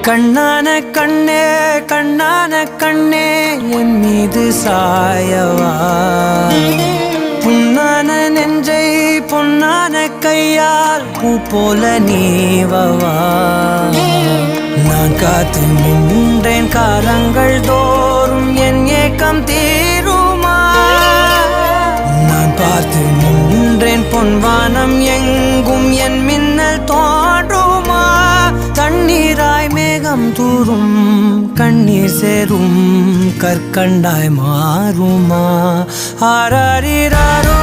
கண்ணான கண்ணே கண்ணான கண்ணே என் மீது சாயவா புண்ணான நெஞ்சை பொன்னான கையால் பூ போல நீவவா நான் காத்து நின்றேன் காலங்கள் தோறும் என் ஏக்கம் தீருமா நான் பார்த்து நின்றேன் பொன்வானம் எங்கும் என் மின்னல் தோன்றுமா தண்ணீராய் மேகம் தூரும் கண்ணீர் சேரும் கற்கண்டாய் மாறுமா ஆராரிராரோ